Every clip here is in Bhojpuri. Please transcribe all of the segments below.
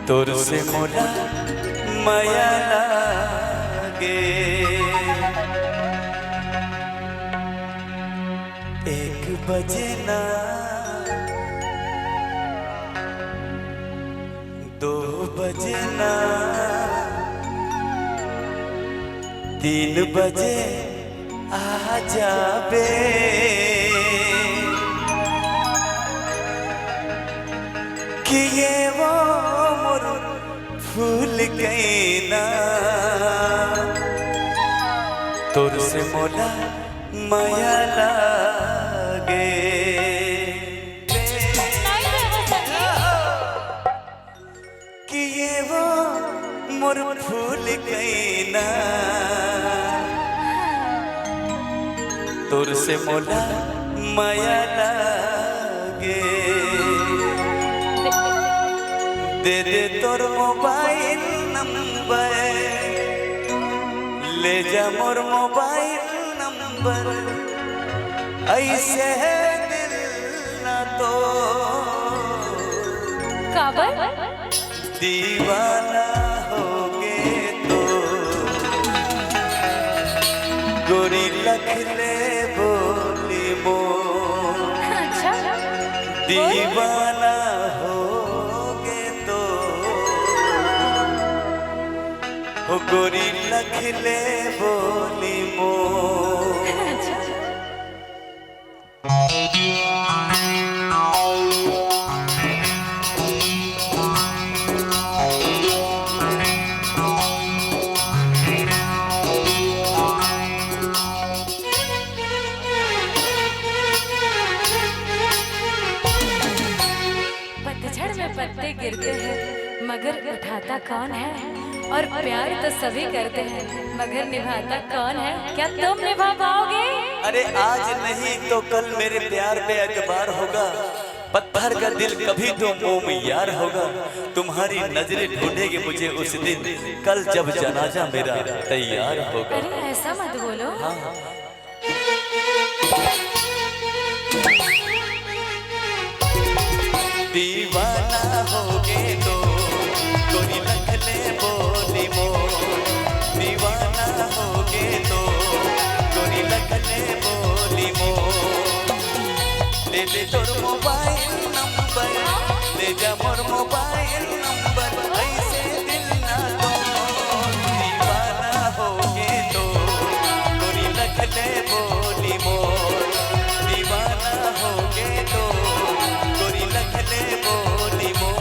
तोर से मोला माया लागे। एक बजे ना 2 बजे ना 3 बजे आ जाबे। कि ये वो मोर फूल गईना तोर से मोला माया लागे। कि ये वो मोर फूल गईना तोर से मोला माया लागे। दे दे तोर मोबाइल नंबर, ले जा मोर मोबाइल नंबर। ऐसे है दिल ना तो काबर दीवाना होगे तो गोरी लख ले बोली मो। अच्छा दीवाना गोरी लख ले बोली मो। पतझड़ में पत्ते गिरते हैं मगर उठाता कौन है। और प्यार तो सभी करते हैं मगर निभाता कौन है। क्या तुम निभा पाओगे? अरे आज नहीं तो कल मेरे प्यार पे एतबार होगा। पत्थर का दिल कभी तो मोम यार होगा। तुम्हारी नजरें ढूंढेगी मुझे उस दिन, कल जब जनाजा मेरा तैयार होगा। अरे ऐसा मत बोलो। हाँ। दीवाना होगे तो गोरी लख ले बोली मो। दीवाना होगे तो गोरी लख ले बोली मो। ले ले तोर मोबाइल नंबर, ले जा मोर मोबाइल नंबर। ऐसे दिल ना तो दीवाना होगे तो गोरी लख ले बोली मो। दीवाना होगे तो गोरी लख ले बोली मो।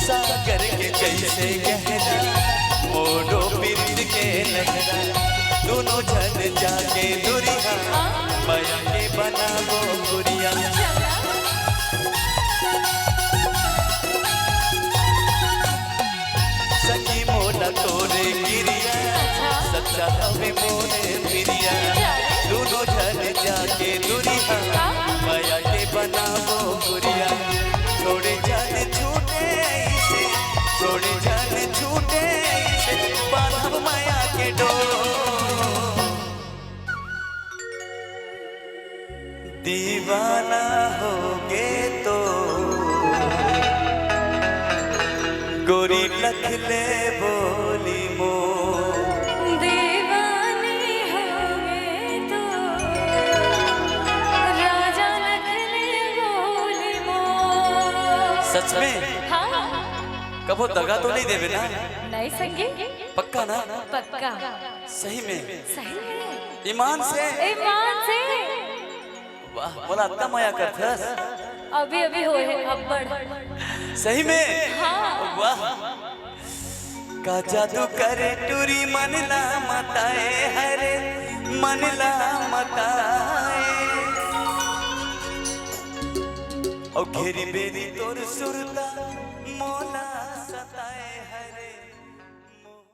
सागर के जैसे गहरा मोरो पीर के लहरा। दोनों जन जाके दुरिया माया के बनावो गुरिया। सखी मोला तोरे गिरिया सच्चा हवे मोरे प्रिया। दोनों जन जाके दुरिया माया के बनावो गुरिया। थोड़े जान छूटे ऐसे, थोड़े जान छूटे ऐसे, बांधब माया के डोर। दीवाना होगे तो गोरी लख ले बोली मो। दीवानी होगे तो राजा लख ले बोली मो। सच में? हाँ कबो दगा तो नहीं देवे ना? नहीं संगी पक्का ना? पक्का सही में? सही में ईमान से? ईमान से। वाह बोला इतना माया करथस। अभी अभी हो है अब्बड़। सही में? हाँ। वाह का जादू करे टूरी मन ला मताए। हरे मन ला मताए। और घेरी बेरी तोर सुरता मोला सताए।